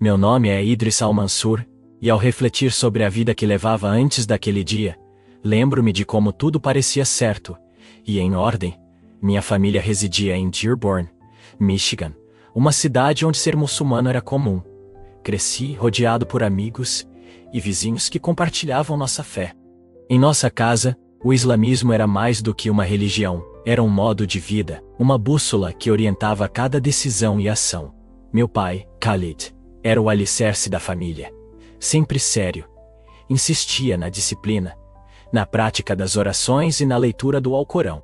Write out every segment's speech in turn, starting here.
Meu nome é Idris Al-Mansur, e ao refletir sobre a vida que levava antes daquele dia, lembro-me de como tudo parecia certo e em ordem. Minha família residia em Dearborn, Michigan, uma cidade onde ser muçulmano era comum. Cresci rodeado por amigos e vizinhos que compartilhavam nossa fé. Em nossa casa, o islamismo era mais do que uma religião, era um modo de vida, uma bússola que orientava cada decisão e ação. Meu pai, Khalid, era o alicerce da família. Sempre sério, insistia na disciplina, na prática das orações e na leitura do Alcorão.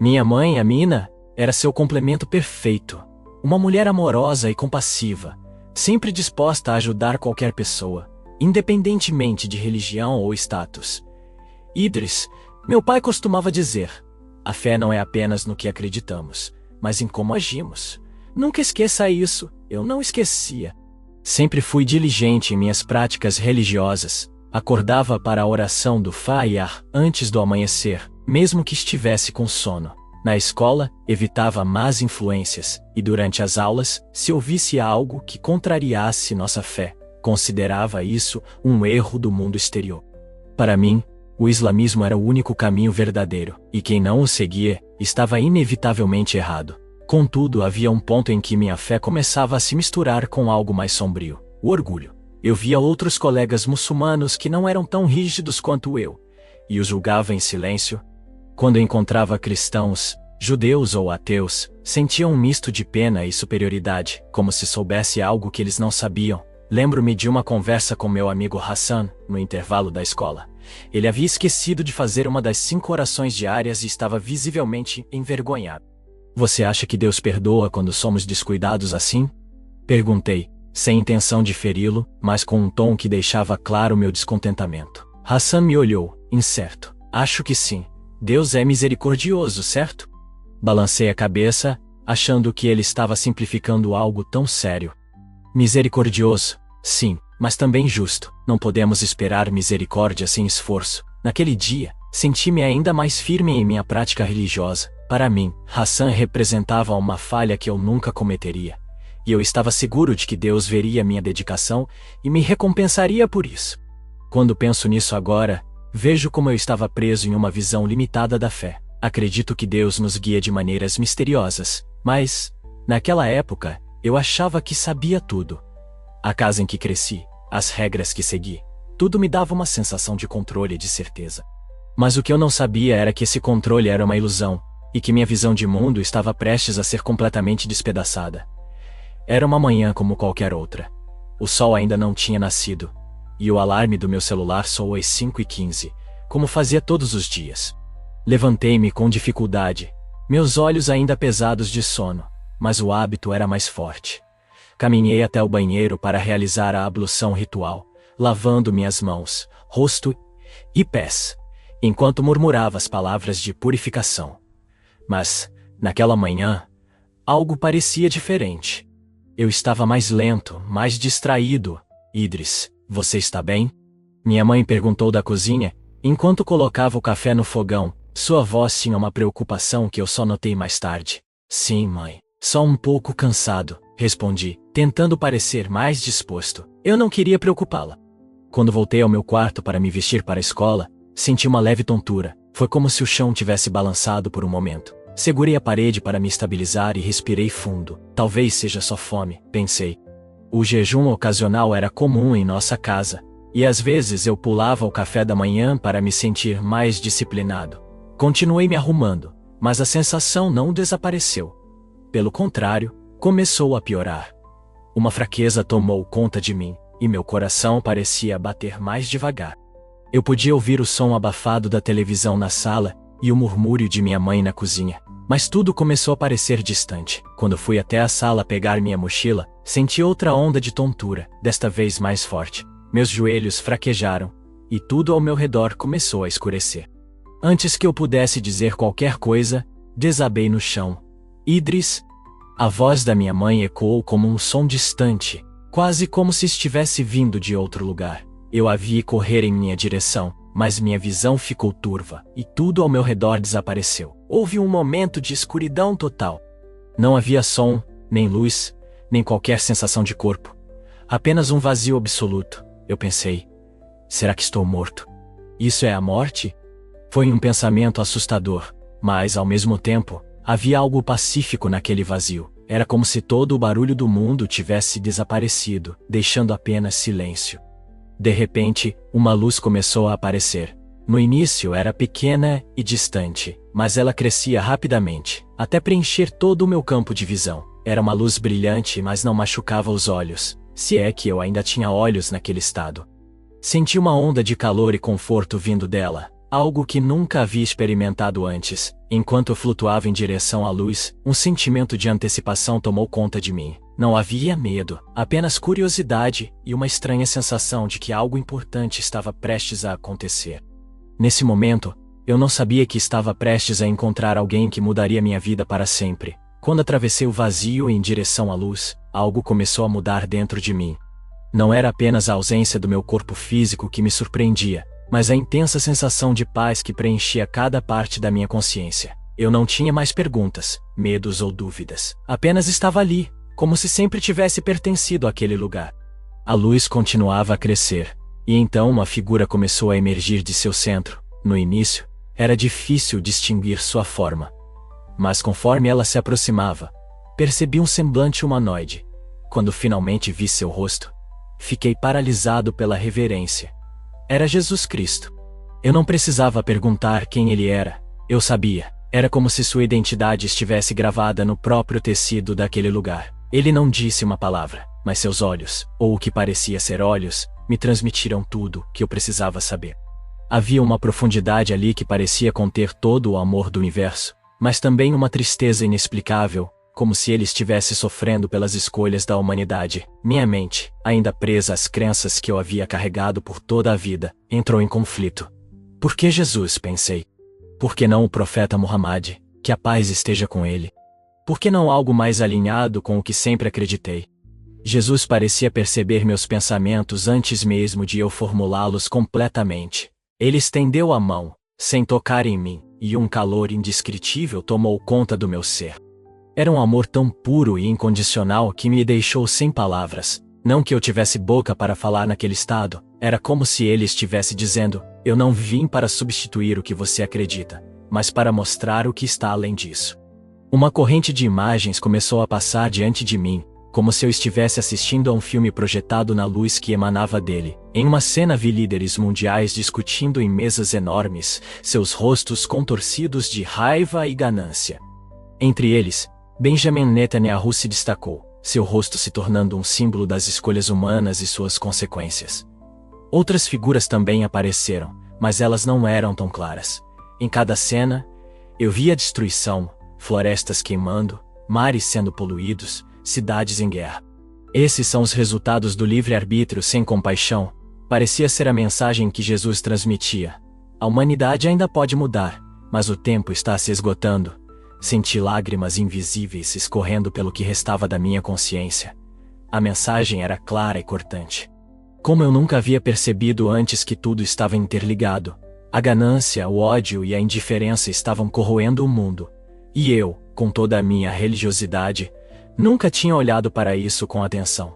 Minha mãe, Amina, era seu complemento perfeito. Uma mulher amorosa e compassiva, sempre disposta a ajudar qualquer pessoa, independentemente de religião ou status. Idris, meu pai costumava dizer, a fé não é apenas no que acreditamos, mas em como agimos. Nunca esqueça isso, eu não esquecia. Sempre fui diligente em minhas práticas religiosas, acordava para a oração do Fajr antes do amanhecer, mesmo que estivesse com sono. Na escola, evitava más influências, e durante as aulas, se ouvisse algo que contrariasse nossa fé, considerava isso um erro do mundo exterior. Para mim, o islamismo era o único caminho verdadeiro, e quem não o seguia, estava inevitavelmente errado. Contudo, havia um ponto em que minha fé começava a se misturar com algo mais sombrio: o orgulho. Eu via outros colegas muçulmanos que não eram tão rígidos quanto eu, e os julgava em silêncio. Quando encontrava cristãos, judeus ou ateus, sentia um misto de pena e superioridade, como se soubesse algo que eles não sabiam. Lembro-me de uma conversa com meu amigo Hassan, no intervalo da escola. Ele havia esquecido de fazer uma das 5 orações diárias e estava visivelmente envergonhado. Você acha que Deus perdoa quando somos descuidados assim? Perguntei, sem intenção de feri-lo, mas com um tom que deixava claro meu descontentamento. Hassan me olhou, incerto. Acho que sim. Deus é misericordioso, certo? Balancei a cabeça, achando que ele estava simplificando algo tão sério. Misericordioso, sim, mas também justo. Não podemos esperar misericórdia sem esforço. Naquele dia, senti-me ainda mais firme em minha prática religiosa. Para mim, Hassan representava uma falha que eu nunca cometeria. E eu estava seguro de que Deus veria minha dedicação e me recompensaria por isso. Quando penso nisso agora, vejo como eu estava preso em uma visão limitada da fé. Acredito que Deus nos guia de maneiras misteriosas, mas, naquela época, eu achava que sabia tudo. A casa em que cresci, as regras que segui, tudo me dava uma sensação de controle e de certeza. Mas o que eu não sabia era que esse controle era uma ilusão, e que minha visão de mundo estava prestes a ser completamente despedaçada. Era uma manhã como qualquer outra. O sol ainda não tinha nascido, e o alarme do meu celular soou às 5h15, como fazia todos os dias. Levantei-me com dificuldade, meus olhos ainda pesados de sono, mas o hábito era mais forte. Caminhei até o banheiro para realizar a ablução ritual, lavando minhas mãos, rosto e pés, enquanto murmurava as palavras de purificação. Mas, naquela manhã, algo parecia diferente. Eu estava mais lento, mais distraído. Idris, você está bem? Minha mãe perguntou da cozinha, enquanto colocava o café no fogão. Sua voz tinha uma preocupação que eu só notei mais tarde. Sim, mãe. Só um pouco cansado, respondi, tentando parecer mais disposto. Eu não queria preocupá-la. Quando voltei ao meu quarto para me vestir para a escola, senti uma leve tontura. Foi como se o chão tivesse balançado por um momento. Segurei a parede para me estabilizar e respirei fundo. Talvez seja só fome, pensei. O jejum ocasional era comum em nossa casa, e às vezes eu pulava o café da manhã para me sentir mais disciplinado. Continuei me arrumando, mas a sensação não desapareceu. Pelo contrário, começou a piorar. Uma fraqueza tomou conta de mim, e meu coração parecia bater mais devagar. Eu podia ouvir o som abafado da televisão na sala e o murmúrio de minha mãe na cozinha, mas tudo começou a parecer distante. Quando fui até a sala pegar minha mochila, senti outra onda de tontura, desta vez mais forte. Meus joelhos fraquejaram, e tudo ao meu redor começou a escurecer. Antes que eu pudesse dizer qualquer coisa, desabei no chão. Idris! A voz da minha mãe ecoou como um som distante, quase como se estivesse vindo de outro lugar. Eu a vi correr em minha direção, mas minha visão ficou turva, e tudo ao meu redor desapareceu. Houve um momento de escuridão total. Não havia som, nem luz, nem qualquer sensação de corpo. Apenas um vazio absoluto. Eu pensei: será que estou morto? Isso é a morte? Foi um pensamento assustador, mas, ao mesmo tempo, havia algo pacífico naquele vazio. Era como se todo o barulho do mundo tivesse desaparecido, deixando apenas silêncio. De repente, uma luz começou a aparecer. No início era pequena e distante, mas ela crescia rapidamente, até preencher todo o meu campo de visão. Era uma luz brilhante, mas não machucava os olhos, se é que eu ainda tinha olhos naquele estado. Senti uma onda de calor e conforto vindo dela, algo que nunca havia experimentado antes. Enquanto eu flutuava em direção à luz, um sentimento de antecipação tomou conta de mim. Não havia medo, apenas curiosidade e uma estranha sensação de que algo importante estava prestes a acontecer. Nesse momento, eu não sabia que estava prestes a encontrar alguém que mudaria minha vida para sempre. Quando atravessei o vazio em direção à luz, algo começou a mudar dentro de mim. Não era apenas a ausência do meu corpo físico que me surpreendia, mas a intensa sensação de paz que preenchia cada parte da minha consciência. Eu não tinha mais perguntas, medos ou dúvidas. Apenas estava ali, como se sempre tivesse pertencido àquele lugar. A luz continuava a crescer, e então uma figura começou a emergir de seu centro. No início, era difícil distinguir sua forma. Mas conforme ela se aproximava, percebi um semblante humanoide. Quando finalmente vi seu rosto, fiquei paralisado pela reverência. Era Jesus Cristo. Eu não precisava perguntar quem ele era, eu sabia. Era como se sua identidade estivesse gravada no próprio tecido daquele lugar. Ele não disse uma palavra, mas seus olhos, ou o que parecia ser olhos, me transmitiram tudo o que eu precisava saber. Havia uma profundidade ali que parecia conter todo o amor do universo, mas também uma tristeza inexplicável, como se ele estivesse sofrendo pelas escolhas da humanidade. Minha mente, ainda presa às crenças que eu havia carregado por toda a vida, entrou em conflito. Por que Jesus, pensei? Por que não o profeta Muhammad? Que a paz esteja com ele. Por que não algo mais alinhado com o que sempre acreditei? Jesus parecia perceber meus pensamentos antes mesmo de eu formulá-los completamente. Ele estendeu a mão, sem tocar em mim, e um calor indescritível tomou conta do meu ser. Era um amor tão puro e incondicional que me deixou sem palavras. Não que eu tivesse boca para falar naquele estado, era como se ele estivesse dizendo: eu não vim para substituir o que você acredita, mas para mostrar o que está além disso. Uma corrente de imagens começou a passar diante de mim, como se eu estivesse assistindo a um filme projetado na luz que emanava dele. Em uma cena vi líderes mundiais discutindo em mesas enormes, seus rostos contorcidos de raiva e ganância. Entre eles, Benjamin Netanyahu se destacou, seu rosto se tornando um símbolo das escolhas humanas e suas consequências. Outras figuras também apareceram, mas elas não eram tão claras. Em cada cena, eu via destruição, florestas queimando, mares sendo poluídos, cidades em guerra. Esses são os resultados do livre-arbítrio sem compaixão. Parecia ser a mensagem que Jesus transmitia. A humanidade ainda pode mudar, mas o tempo está se esgotando. Senti lágrimas invisíveis escorrendo pelo que restava da minha consciência. A mensagem era clara e cortante. Como eu nunca havia percebido antes que tudo estava interligado. A ganância, o ódio e a indiferença estavam corroendo o mundo. E eu, com toda a minha religiosidade, nunca tinha olhado para isso com atenção.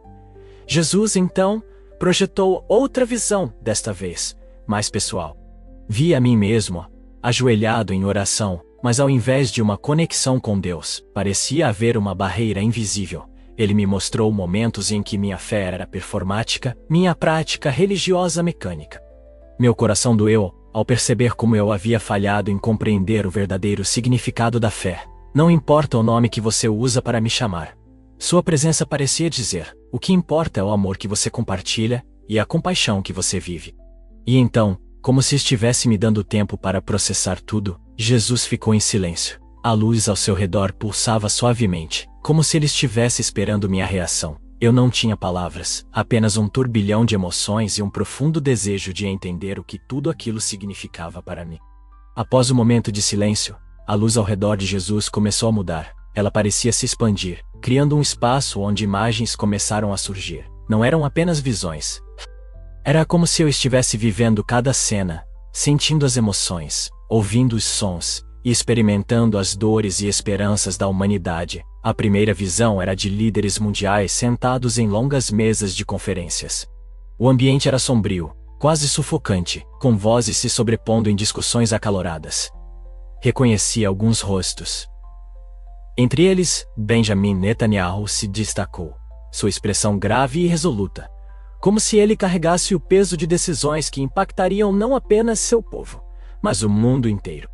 Jesus, então, projetou outra visão, desta vez, mais pessoal. Vi a mim mesmo, ajoelhado em oração, mas ao invés de uma conexão com Deus, parecia haver uma barreira invisível. Ele me mostrou momentos em que minha fé era performática, minha prática religiosa mecânica. Meu coração doeu ao perceber como eu havia falhado em compreender o verdadeiro significado da fé. Não importa o nome que você usa para me chamar. Sua presença parecia dizer: o que importa é o amor que você compartilha e a compaixão que você vive. E então, como se estivesse me dando tempo para processar tudo, Jesus ficou em silêncio. A luz ao seu redor pulsava suavemente, como se ele estivesse esperando minha reação. Eu não tinha palavras, apenas um turbilhão de emoções e um profundo desejo de entender o que tudo aquilo significava para mim. Após o momento de silêncio, a luz ao redor de Jesus começou a mudar. Ela parecia se expandir, criando um espaço onde imagens começaram a surgir. Não eram apenas visões. Era como se eu estivesse vivendo cada cena, sentindo as emoções, ouvindo os sons e experimentando as dores e esperanças da humanidade. A primeira visão era de líderes mundiais sentados em longas mesas de conferências. O ambiente era sombrio, quase sufocante, com vozes se sobrepondo em discussões acaloradas. Reconheci alguns rostos. Entre eles, Benjamin Netanyahu se destacou, sua expressão grave e resoluta, como se ele carregasse o peso de decisões que impactariam não apenas seu povo, mas o mundo inteiro.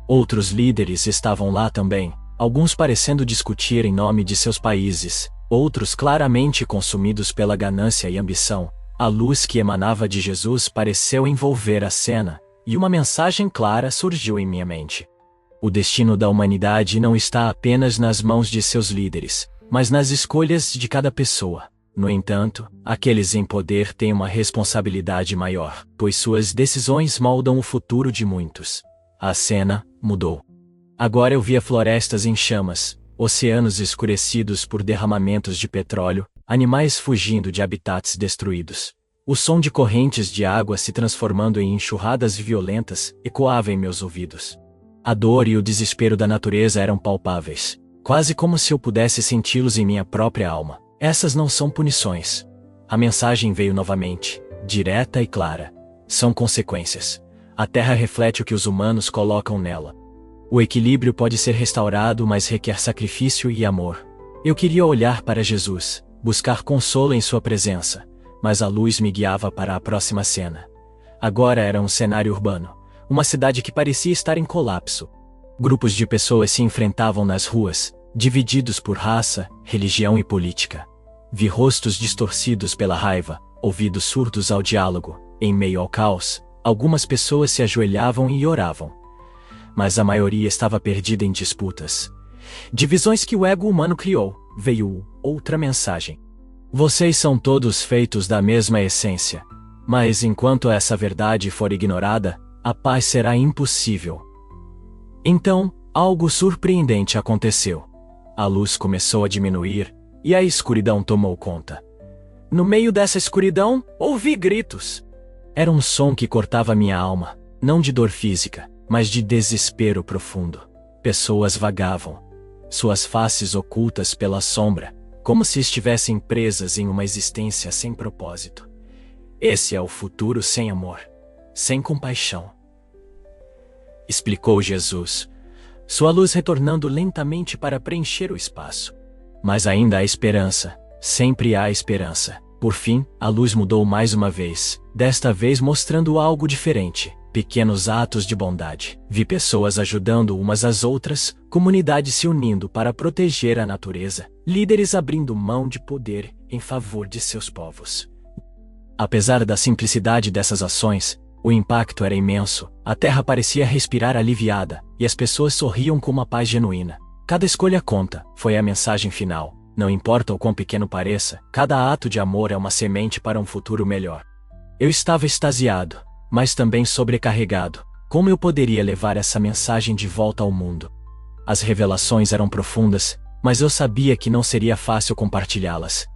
Outros líderes estavam lá também, alguns parecendo discutir em nome de seus países, outros claramente consumidos pela ganância e ambição. A luz que emanava de Jesus pareceu envolver a cena, e uma mensagem clara surgiu em minha mente. O destino da humanidade não está apenas nas mãos de seus líderes, mas nas escolhas de cada pessoa. No entanto, aqueles em poder têm uma responsabilidade maior, pois suas decisões moldam o futuro de muitos. A cena mudou. Agora eu via florestas em chamas, oceanos escurecidos por derramamentos de petróleo, animais fugindo de habitats destruídos. O som de correntes de água se transformando em enxurradas violentas ecoava em meus ouvidos. A dor e o desespero da natureza eram palpáveis, quase como se eu pudesse senti-los em minha própria alma. Essas não são punições. A mensagem veio novamente, direta e clara. São consequências. A terra reflete o que os humanos colocam nela. O equilíbrio pode ser restaurado, mas requer sacrifício e amor. Eu queria olhar para Jesus, buscar consolo em sua presença, mas a luz me guiava para a próxima cena. Agora era um cenário urbano, uma cidade que parecia estar em colapso. Grupos de pessoas se enfrentavam nas ruas, divididos por raça, religião e política. Vi rostos distorcidos pela raiva, ouvidos surdos ao diálogo. Em meio ao caos, algumas pessoas se ajoelhavam e oravam. Mas a maioria estava perdida em disputas. Divisões que o ego humano criou. Veio outra mensagem. Vocês são todos feitos da mesma essência. Mas enquanto essa verdade for ignorada, a paz será impossível. Então, algo surpreendente aconteceu. A luz começou a diminuir, e a escuridão tomou conta. No meio dessa escuridão, ouvi gritos. Era um som que cortava minha alma, não de dor física, mas de desespero profundo. Pessoas vagavam, suas faces ocultas pela sombra, como se estivessem presas em uma existência sem propósito. Esse é o futuro sem amor, sem compaixão. Explicou Jesus, sua luz retornando lentamente para preencher o espaço. Mas ainda há esperança, sempre há esperança. Por fim, a luz mudou mais uma vez, desta vez mostrando algo diferente. Pequenos atos de bondade. Vi pessoas ajudando umas às outras, comunidades se unindo para proteger a natureza, líderes abrindo mão de poder em favor de seus povos. Apesar da simplicidade dessas ações, o impacto era imenso. A terra parecia respirar aliviada, e as pessoas sorriam com uma paz genuína. Cada escolha conta, foi a mensagem final. Não importa o quão pequeno pareça, cada ato de amor é uma semente para um futuro melhor. Eu estava extasiado, mas também sobrecarregado. Como eu poderia levar essa mensagem de volta ao mundo? As revelações eram profundas, mas eu sabia que não seria fácil compartilhá-las.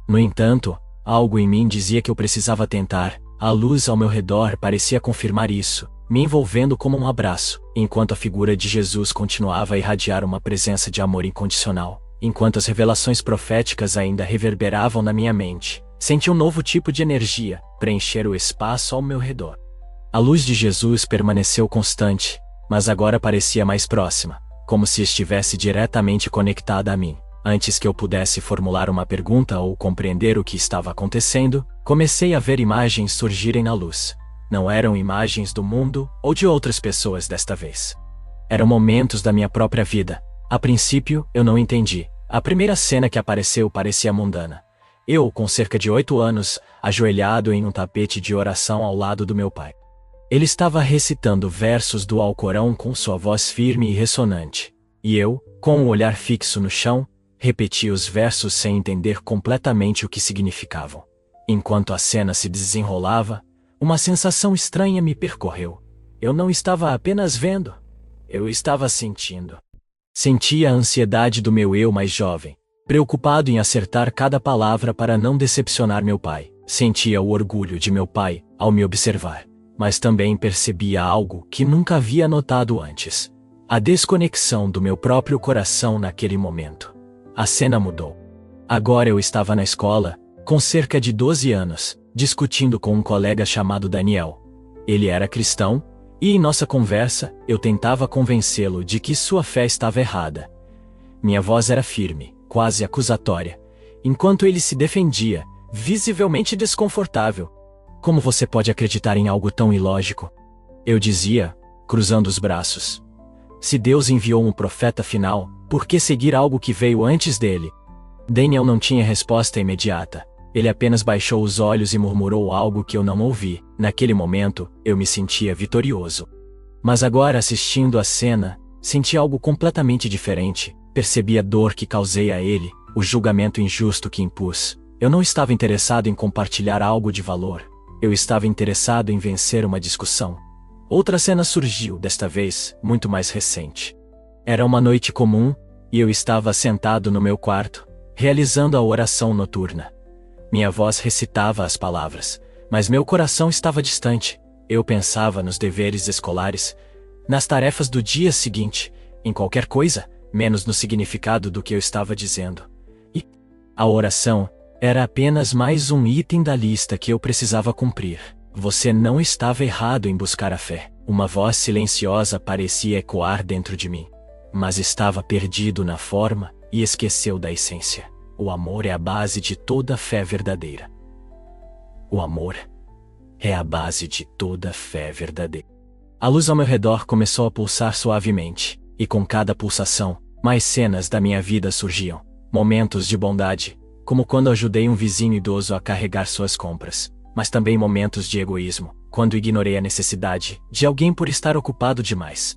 No entanto, algo em mim dizia que eu precisava tentar. A luz ao meu redor parecia confirmar isso, me envolvendo como um abraço, enquanto a figura de Jesus continuava a irradiar uma presença de amor incondicional. Enquanto as revelações proféticas ainda reverberavam na minha mente, senti um novo tipo de energia preencher o espaço ao meu redor. A luz de Jesus permaneceu constante, mas agora parecia mais próxima, como se estivesse diretamente conectada a mim. Antes que eu pudesse formular uma pergunta ou compreender o que estava acontecendo, comecei a ver imagens surgirem na luz. Não eram imagens do mundo ou de outras pessoas desta vez. Eram momentos da minha própria vida. A princípio, eu não entendi. A primeira cena que apareceu parecia mundana. Eu, com cerca de 8 anos, ajoelhado em um tapete de oração ao lado do meu pai. Ele estava recitando versos do Alcorão com sua voz firme e ressonante. E eu, com um olhar fixo no chão, repetia os versos sem entender completamente o que significavam. Enquanto a cena se desenrolava, uma sensação estranha me percorreu. Eu não estava apenas vendo, eu estava sentindo. Sentia a ansiedade do meu eu mais jovem, preocupado em acertar cada palavra para não decepcionar meu pai. Sentia o orgulho de meu pai ao me observar, mas também percebia algo que nunca havia notado antes: a desconexão do meu próprio coração naquele momento. a cena mudou. Agora eu estava na escola, com cerca de 12 anos, discutindo com um colega chamado Daniel. Ele era cristão, e em nossa conversa, eu tentava convencê-lo de que sua fé estava errada. Minha voz era firme, quase acusatória, enquanto ele se defendia, visivelmente desconfortável. Como você pode acreditar em algo tão ilógico? Eu dizia, cruzando os braços. Se Deus enviou um profeta final, por que seguir algo que veio antes dele? Daniel não tinha resposta imediata. Ele apenas baixou os olhos e murmurou algo que eu não ouvi. Naquele momento, eu me sentia vitorioso. Mas agora, assistindo a cena, senti algo completamente diferente. Percebi a dor que causei a ele, o julgamento injusto que impus. Eu não estava interessado em compartilhar algo de valor. Eu estava interessado em vencer uma discussão. Outra cena surgiu, desta vez, muito mais recente. Era uma noite comum, e eu estava sentado no meu quarto, realizando a oração noturna. Minha voz recitava as palavras, mas meu coração estava distante. Eu pensava nos deveres escolares, nas tarefas do dia seguinte, em qualquer coisa, menos no significado do que eu estava dizendo. E a oração era apenas mais um item da lista que eu precisava cumprir. Você não estava errado em buscar a fé. Uma voz silenciosa parecia ecoar dentro de mim, mas estava perdido na forma e esqueceu da essência. O amor é a base de toda fé verdadeira. O amor é a base de toda fé verdadeira. A luz ao meu redor começou a pulsar suavemente, e com cada pulsação, mais cenas da minha vida surgiam. Momentos de bondade, como quando ajudei um vizinho idoso a carregar suas compras, mas também momentos de egoísmo, quando ignorei a necessidade de alguém por estar ocupado demais.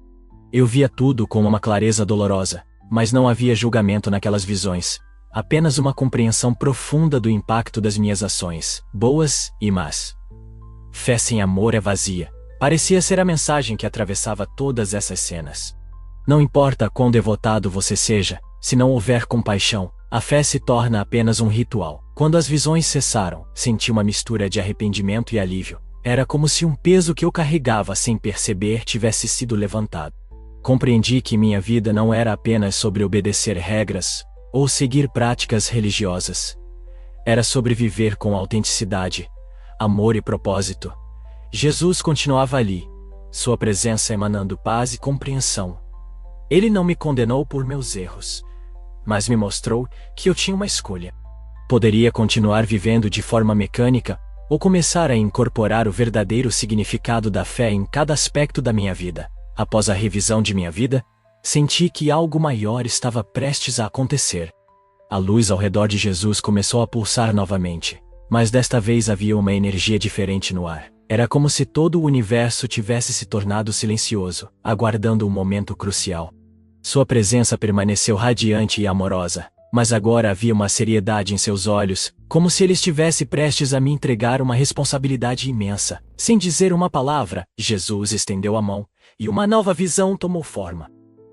Eu via tudo com uma clareza dolorosa, mas não havia julgamento naquelas visões. Apenas uma compreensão profunda do impacto das minhas ações, boas e más. Fé sem amor é vazia. Parecia ser a mensagem que atravessava todas essas cenas. Não importa quão devotado você seja, se não houver compaixão, a fé se torna apenas um ritual. Quando as visões cessaram, senti uma mistura de arrependimento e alívio. Era como se um peso que eu carregava sem perceber tivesse sido levantado. Compreendi que minha vida não era apenas sobre obedecer regras ou seguir práticas religiosas. Era sobre viver com autenticidade, amor e propósito. Jesus continuava ali, sua presença emanando paz e compreensão. Ele não me condenou por meus erros, mas me mostrou que eu tinha uma escolha. Poderia continuar vivendo de forma mecânica ou começar a incorporar o verdadeiro significado da fé em cada aspecto da minha vida. Após a revisão de minha vida, senti que algo maior estava prestes a acontecer. A luz ao redor de Jesus começou a pulsar novamente, mas desta vez havia uma energia diferente no ar. Era como se todo o universo tivesse se tornado silencioso, aguardando um momento crucial. Sua presença permaneceu radiante e amorosa, mas agora havia uma seriedade em seus olhos, como se ele estivesse prestes a me entregar uma responsabilidade imensa. Sem dizer uma palavra, Jesus estendeu a mão, e uma nova visão tomou forma.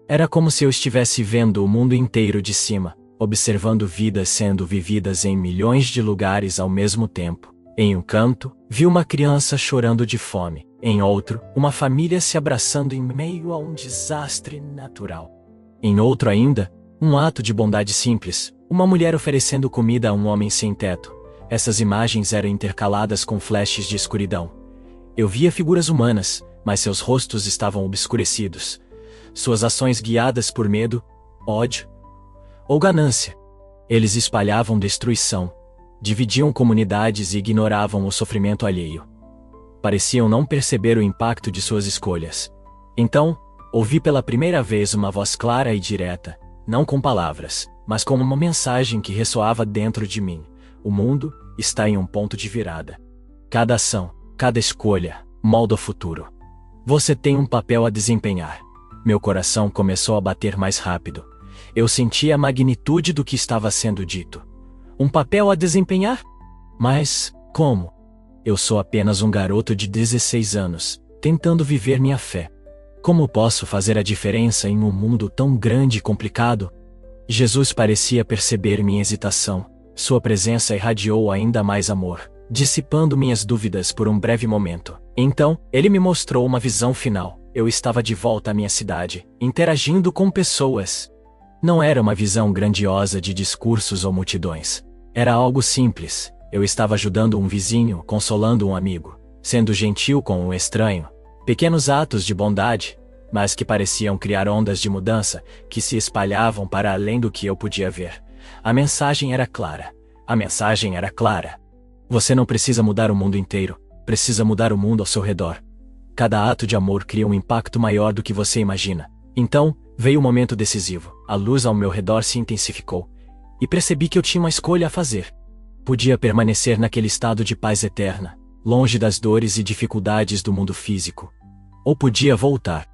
Era como se eu estivesse vendo o mundo inteiro de cima, observando vidas sendo vividas em milhões de lugares ao mesmo tempo. Em um canto, vi uma criança chorando de fome. Em outro, uma família se abraçando em meio a um desastre natural. Em outro ainda, um ato de bondade simples, uma mulher oferecendo comida a um homem sem teto. Essas imagens eram intercaladas com flashes de escuridão. Eu via figuras humanas, mas seus rostos estavam obscurecidos. Suas ações guiadas por medo, ódio ou ganância. Eles espalhavam destruição, dividiam comunidades e ignoravam o sofrimento alheio. Pareciam não perceber o impacto de suas escolhas. Então, ouvi pela primeira vez uma voz clara e direta, não com palavras, mas como uma mensagem que ressoava dentro de mim. O mundo está em um ponto de virada. Cada ação, cada escolha, molda o futuro. Você tem um papel a desempenhar. Meu coração começou a bater mais rápido. Eu sentia a magnitude do que estava sendo dito. Um papel a desempenhar? Mas, como? Eu sou apenas um garoto de 16 anos, tentando viver minha fé. Como posso fazer a diferença em um mundo tão grande e complicado? Jesus parecia perceber minha hesitação. Sua presença irradiou ainda mais amor, dissipando minhas dúvidas por um breve momento. Então, ele me mostrou uma visão final. Eu estava de volta à minha cidade, interagindo com pessoas. Não era uma visão grandiosa de discursos ou multidões. Era algo simples. Eu estava ajudando um vizinho, consolando um amigo, sendo gentil com um estranho. Pequenos atos de bondade, mas que pareciam criar ondas de mudança que se espalhavam para além do que eu podia ver. A mensagem era clara. A mensagem era clara. Você não precisa mudar o mundo inteiro, precisa mudar o mundo ao seu redor. Cada ato de amor cria um impacto maior do que você imagina. Então, veio o momento decisivo. A luz ao meu redor se intensificou. E percebi que eu tinha uma escolha a fazer. Podia permanecer naquele estado de paz eterna, longe das dores e dificuldades do mundo físico. Ou podia voltar.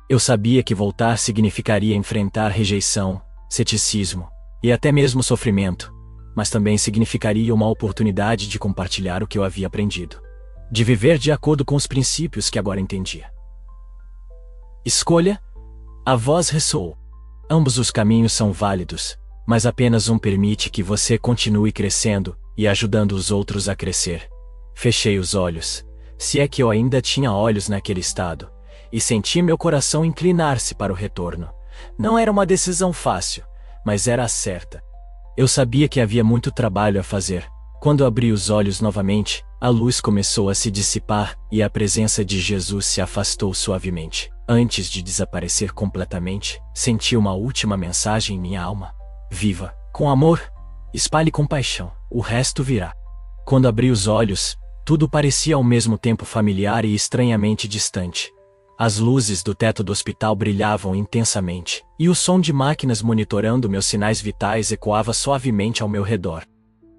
Eu sabia que voltar significaria enfrentar rejeição, ceticismo e até mesmo sofrimento, mas também significaria uma oportunidade de compartilhar o que eu havia aprendido. De viver de acordo com os princípios que agora entendia. Escolha. A voz ressoou. Ambos os caminhos são válidos, mas apenas um permite que você continue crescendo e ajudando os outros a crescer. Fechei os olhos, se é que eu ainda tinha olhos naquele estado, e senti meu coração inclinar-se para o retorno. Não era uma decisão fácil, mas era a certa. Eu sabia que havia muito trabalho a fazer. Quando abri os olhos novamente, a luz começou a se dissipar e a presença de Jesus se afastou suavemente. Antes de desaparecer completamente, senti uma última mensagem em minha alma. Viva, com amor, espalhe compaixão, o resto virá. Quando abri os olhos, tudo parecia ao mesmo tempo familiar e estranhamente distante. As luzes do teto do hospital brilhavam intensamente, e o som de máquinas monitorando meus sinais vitais ecoava suavemente ao meu redor.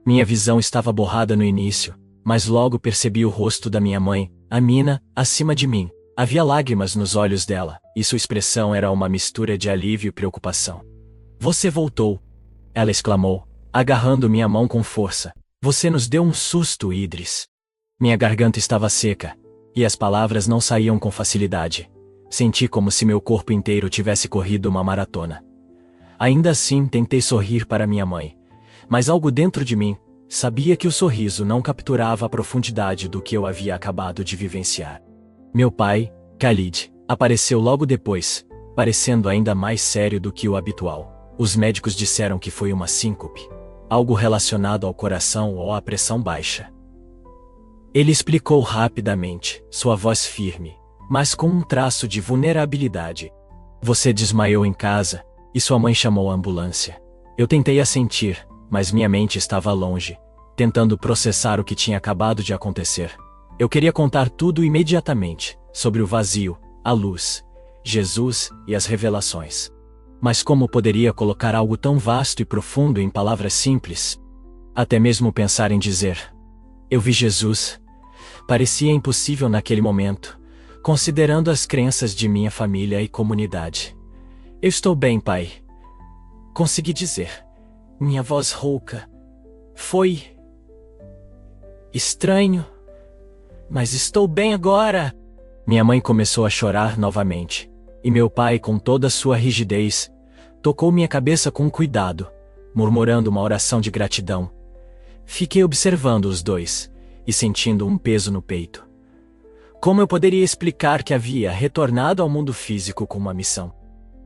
Minha visão estava borrada no início, mas logo percebi o rosto da minha mãe, Amina, acima de mim. Havia lágrimas nos olhos dela, e sua expressão era uma mistura de alívio e preocupação. Você voltou, ela exclamou, agarrando minha mão com força. Você nos deu um susto, Idris. Minha garganta estava seca, e as palavras não saíam com facilidade. Senti como se meu corpo inteiro tivesse corrido uma maratona. Ainda assim, tentei sorrir para minha mãe, mas algo dentro de mim sabia que o sorriso não capturava a profundidade do que eu havia acabado de vivenciar. Meu pai, Khalid, apareceu logo depois, parecendo ainda mais sério do que o habitual. Os médicos disseram que foi uma síncope, algo relacionado ao coração ou à pressão baixa. Ele explicou rapidamente, sua voz firme, mas com um traço de vulnerabilidade. Você desmaiou em casa, e sua mãe chamou a ambulância. Eu tentei assentir, mas minha mente estava longe, tentando processar o que tinha acabado de acontecer. Eu queria contar tudo imediatamente, sobre o vazio, a luz, Jesus e as revelações. Mas como poderia colocar algo tão vasto e profundo em palavras simples? Até mesmo pensar em dizer, eu vi Jesus, parecia impossível naquele momento, considerando as crenças de minha família e comunidade. Eu estou bem, pai. Consegui dizer. Minha voz rouca. Foi estranho, mas estou bem agora. Minha mãe começou a chorar novamente, e meu pai, com toda a sua rigidez, tocou minha cabeça com cuidado, murmurando uma oração de gratidão. Fiquei observando os dois, e sentindo um peso no peito. Como eu poderia explicar que havia retornado ao mundo físico com uma missão?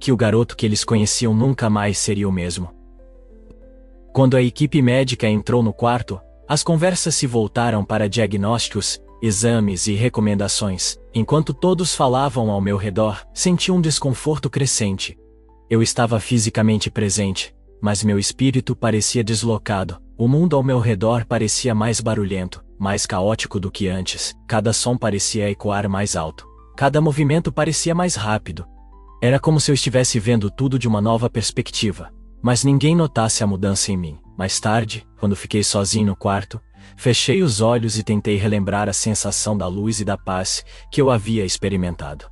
Que o garoto que eles conheciam nunca mais seria o mesmo. Quando a equipe médica entrou no quarto, as conversas se voltaram para diagnósticos, exames e recomendações. Enquanto todos falavam ao meu redor, senti um desconforto crescente. Eu estava fisicamente presente, mas meu espírito parecia deslocado. O mundo ao meu redor parecia mais barulhento, mais caótico do que antes. Cada som parecia ecoar mais alto. Cada movimento parecia mais rápido. Era como se eu estivesse vendo tudo de uma nova perspectiva, mas ninguém notasse a mudança em mim. Mais tarde, quando fiquei sozinho no quarto, fechei os olhos e tentei relembrar a sensação da luz e da paz que eu havia experimentado.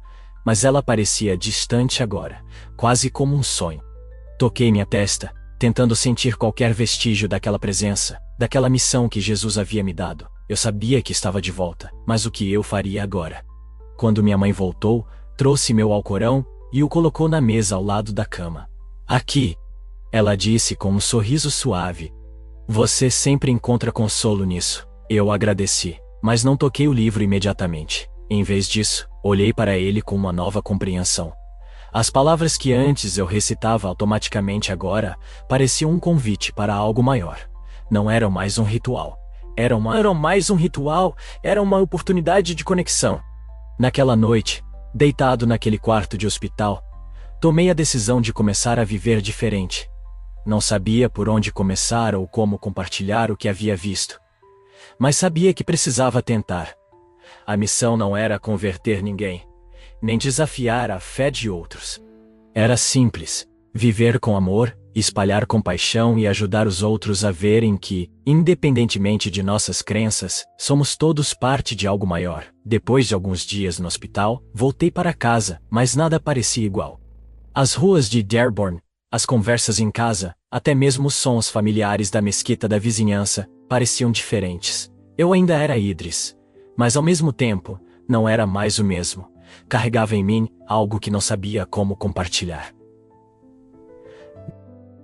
Mas ela parecia distante agora, quase como um sonho. Toquei minha testa, tentando sentir qualquer vestígio daquela presença, daquela missão que Jesus havia me dado. Eu sabia que estava de volta, mas o que eu faria agora? Quando minha mãe voltou, trouxe meu Alcorão e o colocou na mesa ao lado da cama. Aqui, ela disse com um sorriso suave. Você sempre encontra consolo nisso. Eu agradeci, mas não toquei o livro imediatamente. Em vez disso, olhei para ele com uma nova compreensão. As palavras que antes eu recitava automaticamente agora pareciam um convite para algo maior. Não eram mais um ritual. Era uma oportunidade de conexão. Naquela noite, deitado naquele quarto de hospital, tomei a decisão de começar a viver diferente. Não sabia por onde começar ou como compartilhar o que havia visto. Mas sabia que precisava tentar. A missão não era converter ninguém, nem desafiar a fé de outros. Era simples: viver com amor, espalhar compaixão e ajudar os outros a verem que, independentemente de nossas crenças, somos todos parte de algo maior. Depois de alguns dias no hospital, voltei para casa, mas nada parecia igual. As ruas de Dearborn, as conversas em casa, até mesmo os sons familiares da mesquita da vizinhança, pareciam diferentes. Eu ainda era Idris, mas ao mesmo tempo, não era mais o mesmo. Carregava em mim algo que não sabia como compartilhar.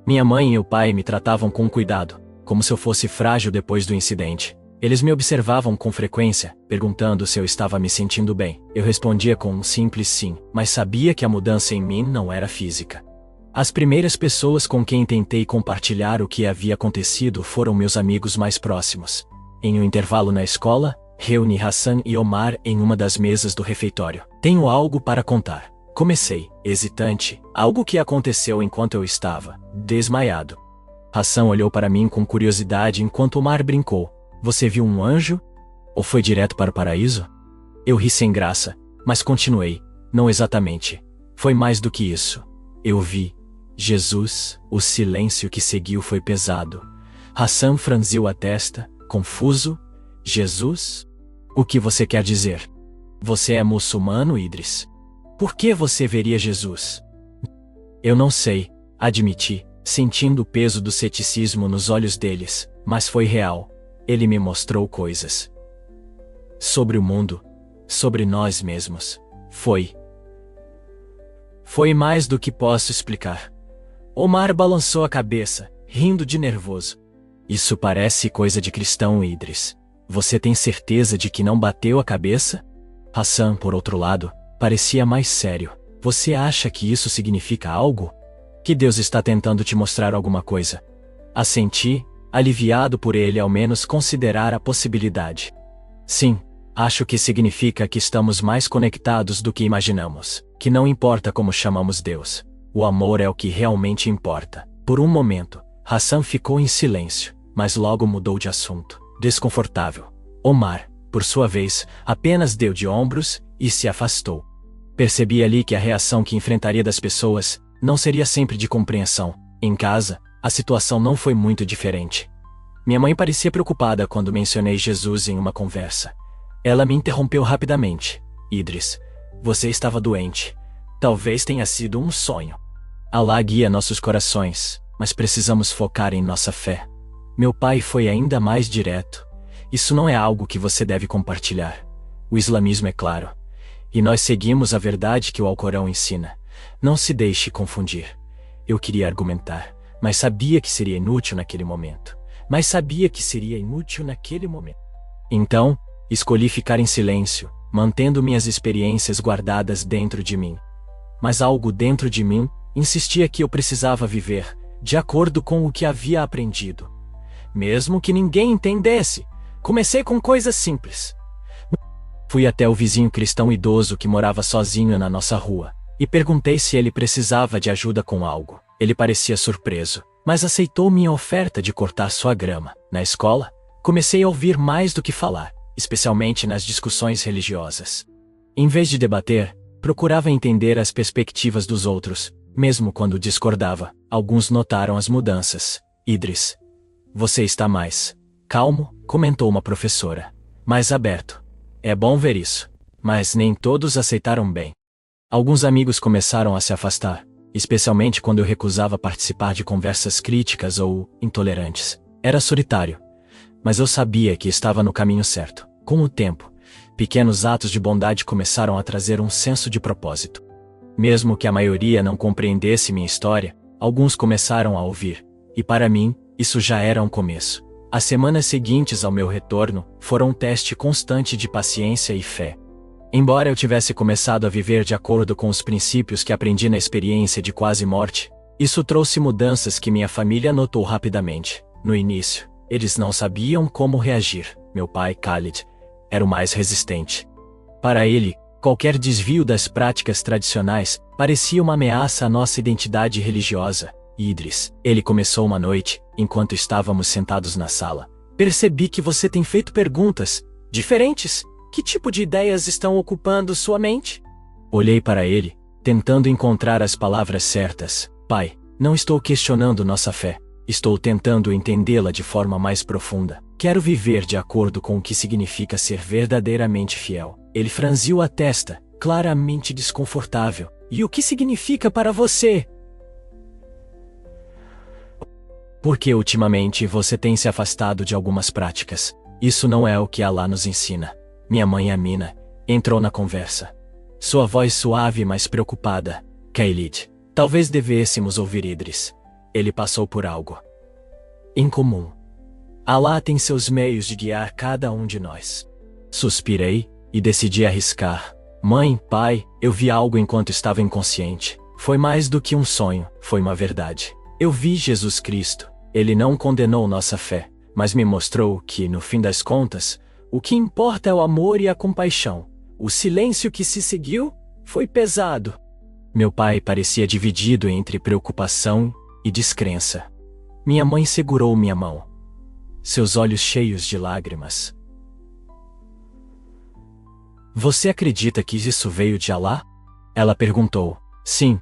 Minha mãe e o pai me tratavam com cuidado, como se eu fosse frágil depois do incidente. Eles me observavam com frequência, perguntando se eu estava me sentindo bem. Eu respondia com um simples sim, mas sabia que a mudança em mim não era física. As primeiras pessoas com quem tentei compartilhar o que havia acontecido foram meus amigos mais próximos. Em um intervalo na escola, reuni Hassan e Omar em uma das mesas do refeitório. Tenho algo para contar. Comecei, hesitante, algo que aconteceu enquanto eu estava desmaiado. Hassan olhou para mim com curiosidade enquanto Omar brincou. Você viu um anjo? Ou foi direto para o paraíso? Eu ri sem graça, mas continuei. Não exatamente. Foi mais do que isso. Eu vi Jesus. O silêncio que seguiu foi pesado. Hassan franziu a testa, confuso. Jesus? O que você quer dizer? Você é muçulmano, Idris? Por que você veria Jesus? Eu não sei, admiti, sentindo o peso do ceticismo nos olhos deles, mas foi real. Ele me mostrou coisas. Sobre o mundo. Sobre nós mesmos. Foi mais do que posso explicar. Omar balançou a cabeça, rindo de nervoso. Isso parece coisa de cristão, Idris. Você tem certeza de que não bateu a cabeça? Hassan, por outro lado, parecia mais sério. Você acha que isso significa algo? Que Deus está tentando te mostrar alguma coisa? Assenti, aliviado por ele ao menos considerar a possibilidade. Sim, acho que significa que estamos mais conectados do que imaginamos, que não importa como chamamos Deus. O amor é o que realmente importa. Por um momento, Hassan ficou em silêncio, mas logo mudou de assunto. Desconfortável. Omar, por sua vez, apenas deu de ombros e se afastou. Percebi ali que a reação que enfrentaria das pessoas não seria sempre de compreensão. Em casa, a situação não foi muito diferente. Minha mãe parecia preocupada quando mencionei Jesus em uma conversa. Ela me interrompeu rapidamente. Idris, você estava doente. Talvez tenha sido um sonho. Alá guia nossos corações, mas precisamos focar em nossa fé. Meu pai foi ainda mais direto. Isso não é algo que você deve compartilhar. O islamismo é claro. E nós seguimos a verdade que o Alcorão ensina. Não se deixe confundir. Eu queria argumentar, mas sabia que seria inútil naquele momento. Então, escolhi ficar em silêncio, mantendo minhas experiências guardadas dentro de mim. Mas algo dentro de mim insistia que eu precisava viver, de acordo com o que havia aprendido. Mesmo que ninguém entendesse, comecei com coisas simples. Fui até o vizinho cristão idoso que morava sozinho na nossa rua, e perguntei se ele precisava de ajuda com algo. Ele parecia surpreso, mas aceitou minha oferta de cortar sua grama. Na escola, comecei a ouvir mais do que falar, especialmente nas discussões religiosas. Em vez de debater, procurava entender as perspectivas dos outros, mesmo quando discordava. Alguns notaram as mudanças. Idris, você está mais calmo, comentou uma professora. Mais aberto. É bom ver isso. Mas nem todos aceitaram bem. Alguns amigos começaram a se afastar, especialmente quando eu recusava participar de conversas críticas ou intolerantes. Era solitário, mas eu sabia que estava no caminho certo. Com o tempo, pequenos atos de bondade começaram a trazer um senso de propósito. Mesmo que a maioria não compreendesse minha história, alguns começaram a ouvir, e para mim, isso já era um começo. As semanas seguintes ao meu retorno foram um teste constante de paciência e fé. Embora eu tivesse começado a viver de acordo com os princípios que aprendi na experiência de quase morte, isso trouxe mudanças que minha família notou rapidamente. No início, eles não sabiam como reagir. Meu pai, Khalid, era o mais resistente. Para ele, qualquer desvio das práticas tradicionais parecia uma ameaça à nossa identidade religiosa. Idris, ele começou uma noite, enquanto estávamos sentados na sala. Percebi que você tem feito perguntas diferentes. Que tipo de ideias estão ocupando sua mente? Olhei para ele, tentando encontrar as palavras certas. Pai, não estou questionando nossa fé. Estou tentando entendê-la de forma mais profunda. Quero viver de acordo com o que significa ser verdadeiramente fiel. Ele franziu a testa, claramente desconfortável. E o que significa para você? Porque ultimamente você tem se afastado de algumas práticas. Isso não é o que Allah nos ensina. Minha mãe Amina entrou na conversa. Sua voz suave, mas preocupada. Khalid, talvez devêssemos ouvir Idris. Ele passou por algo incomum. Allah tem seus meios de guiar cada um de nós. Suspirei e decidi arriscar. Mãe, pai, eu vi algo enquanto estava inconsciente. Foi mais do que um sonho, foi uma verdade. Eu vi Jesus Cristo. Ele não condenou nossa fé, mas me mostrou que, no fim das contas, o que importa é o amor e a compaixão. O silêncio que se seguiu foi pesado. Meu pai parecia dividido entre preocupação e descrença. Minha mãe segurou minha mão, seus olhos cheios de lágrimas. Você acredita que isso veio de Allah? Ela perguntou. Sim,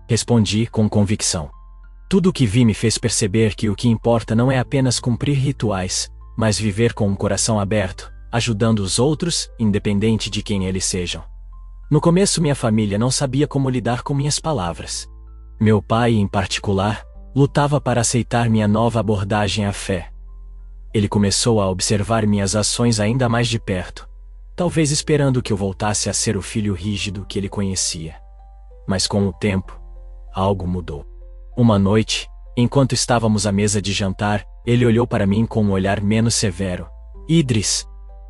respondi com convicção. Tudo o que vi me fez perceber que o que importa não é apenas cumprir rituais, mas viver com um coração aberto, ajudando os outros, independente de quem eles sejam. No começo, minha família não sabia como lidar com minhas palavras. Meu pai, em particular, lutava para aceitar minha nova abordagem à fé. Ele começou a observar minhas ações ainda mais de perto, talvez esperando que eu voltasse a ser o filho rígido que ele conhecia. Mas com o tempo, algo mudou. Uma noite, enquanto estávamos à mesa de jantar, ele olhou para mim com um olhar menos severo. Idris,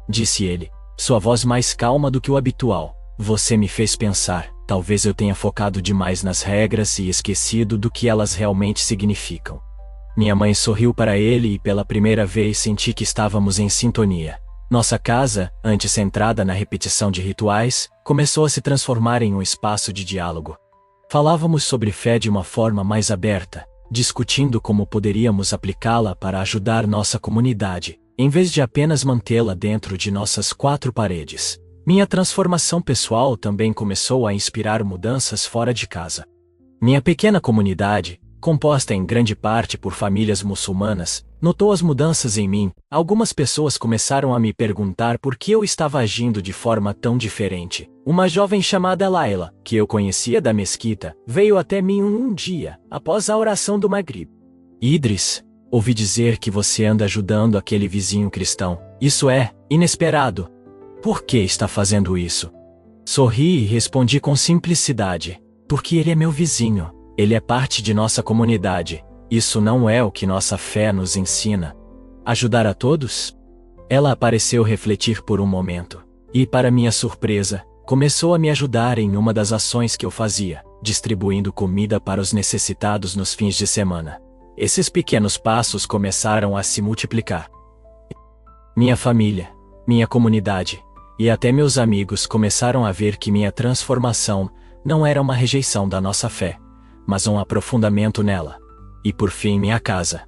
disse ele, sua voz mais calma do que o habitual. Você me fez pensar, talvez eu tenha focado demais nas regras e esquecido do que elas realmente significam. Minha mãe sorriu para ele e pela primeira vez senti que estávamos em sintonia. Nossa casa, antes centrada na repetição de rituais, começou a se transformar em um espaço de diálogo. Falávamos sobre fé de uma forma mais aberta, discutindo como poderíamos aplicá-la para ajudar nossa comunidade, em vez de apenas mantê-la dentro de nossas quatro paredes. Minha transformação pessoal também começou a inspirar mudanças fora de casa. Minha pequena comunidade, composta em grande parte por famílias muçulmanas, notou as mudanças em mim. Algumas pessoas começaram a me perguntar por que eu estava agindo de forma tão diferente. Uma jovem chamada Laila, que eu conhecia da mesquita, veio até mim um dia, após a oração do Maghrib. Idris, ouvi dizer que você anda ajudando aquele vizinho cristão. Isso é inesperado. Por que está fazendo isso? Sorri e respondi com simplicidade. Porque ele é meu vizinho. Ele é parte de nossa comunidade. Isso não é o que nossa fé nos ensina. Ajudar a todos? Ela pareceu refletir por um momento. E, para minha surpresa, começou a me ajudar em uma das ações que eu fazia, distribuindo comida para os necessitados nos fins de semana. Esses pequenos passos começaram a se multiplicar. Minha família, minha comunidade, e até meus amigos começaram a ver que minha transformação não era uma rejeição da nossa fé, mas um aprofundamento nela. E por fim, minha casa,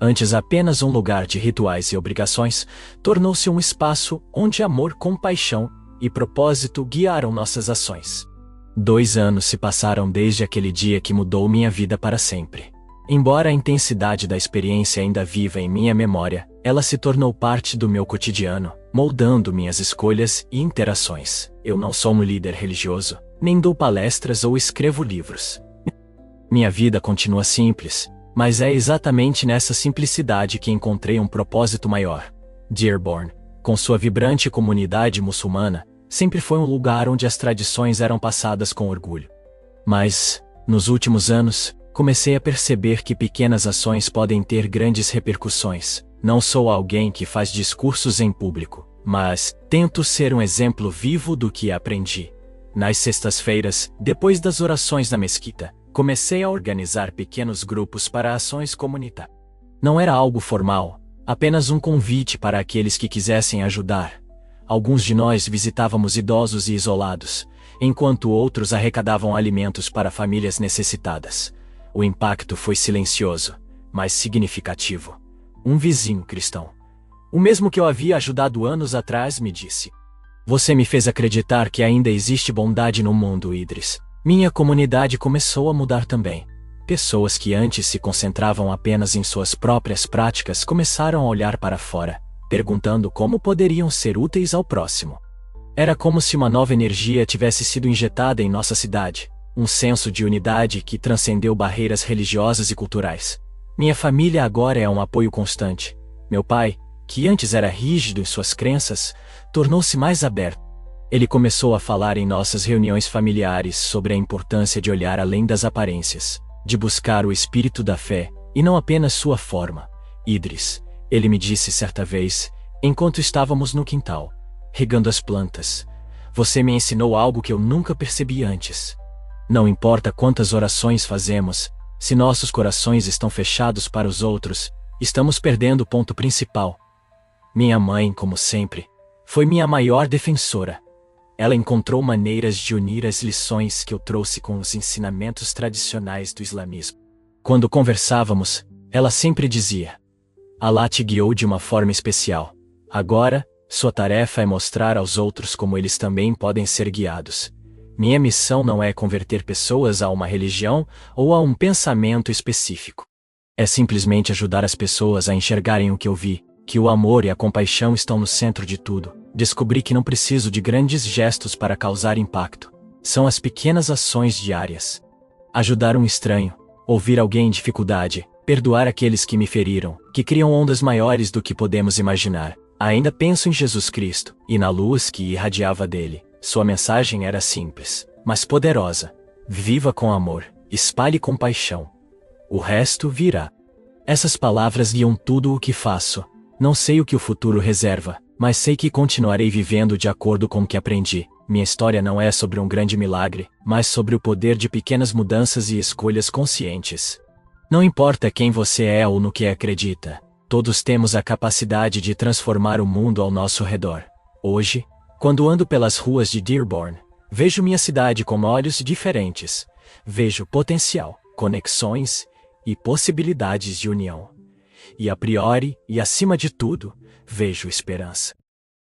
antes apenas um lugar de rituais e obrigações, tornou-se um espaço onde amor, compaixão e propósito guiaram nossas ações. 2 anos se passaram desde aquele dia que mudou minha vida para sempre. Embora a intensidade da experiência ainda viva em minha memória, ela se tornou parte do meu cotidiano, moldando minhas escolhas e interações. Eu não sou um líder religioso, nem dou palestras ou escrevo livros. Minha vida continua simples, mas é exatamente nessa simplicidade que encontrei um propósito maior. Dearborn, com sua vibrante comunidade muçulmana, sempre foi um lugar onde as tradições eram passadas com orgulho. Mas, nos últimos anos, comecei a perceber que pequenas ações podem ter grandes repercussões. Não sou alguém que faz discursos em público. mas tento ser um exemplo vivo do que aprendi. Nas sextas-feiras, depois das orações na mesquita, comecei a organizar pequenos grupos para ações comunitárias. Não era algo formal, apenas um convite para aqueles que quisessem ajudar. Alguns de nós visitávamos idosos e isolados, enquanto outros arrecadavam alimentos para famílias necessitadas. O impacto foi silencioso, mas significativo. Um vizinho cristão, o mesmo que eu havia ajudado anos atrás, me disse: "Você me fez acreditar que ainda existe bondade no mundo, Idris." Minha comunidade começou a mudar também. Pessoas que antes se concentravam apenas em suas próprias práticas começaram a olhar para fora, perguntando como poderiam ser úteis ao próximo. Era como se uma nova energia tivesse sido injetada em nossa cidade, um senso de unidade que transcendeu barreiras religiosas e culturais. Minha família agora é um apoio constante. Meu pai, que antes era rígido em suas crenças, tornou-se mais aberto. Ele começou a falar em nossas reuniões familiares sobre a importância de olhar além das aparências, de buscar o espírito da fé, e não apenas sua forma. "Idris", ele me disse certa vez, enquanto estávamos no quintal, regando as plantas, "você me ensinou algo que eu nunca percebi antes. Não importa quantas orações fazemos, se nossos corações estão fechados para os outros, estamos perdendo o ponto principal." Minha mãe, como sempre, foi minha maior defensora. Ela encontrou maneiras de unir as lições que eu trouxe com os ensinamentos tradicionais do islamismo. Quando conversávamos, ela sempre dizia: "Allah te guiou de uma forma especial. Agora, sua tarefa é mostrar aos outros como eles também podem ser guiados. Minha missão não é converter pessoas a uma religião ou a um pensamento específico. É simplesmente ajudar as pessoas a enxergarem o que eu vi, que o amor e a compaixão estão no centro de tudo. Descobri que não preciso de grandes gestos para causar impacto. São as pequenas ações diárias. Ajudar um estranho, ouvir alguém em dificuldade, perdoar aqueles que me feriram, que criam ondas maiores do que podemos imaginar. Ainda penso em Jesus Cristo, e na luz que irradiava dele. Sua mensagem era simples, mas poderosa. Viva com amor, espalhe compaixão. O resto virá." Essas palavras guiam tudo o que faço. Não sei o que o futuro reserva, mas sei que continuarei vivendo de acordo com o que aprendi. Minha história não é sobre um grande milagre, mas sobre o poder de pequenas mudanças e escolhas conscientes. Não importa quem você é ou no que acredita, todos temos a capacidade de transformar o mundo ao nosso redor. Hoje, quando ando pelas ruas de Dearborn, vejo minha cidade com olhos diferentes. Vejo potencial, conexões e possibilidades de união. E a priori, e acima de tudo, vejo esperança.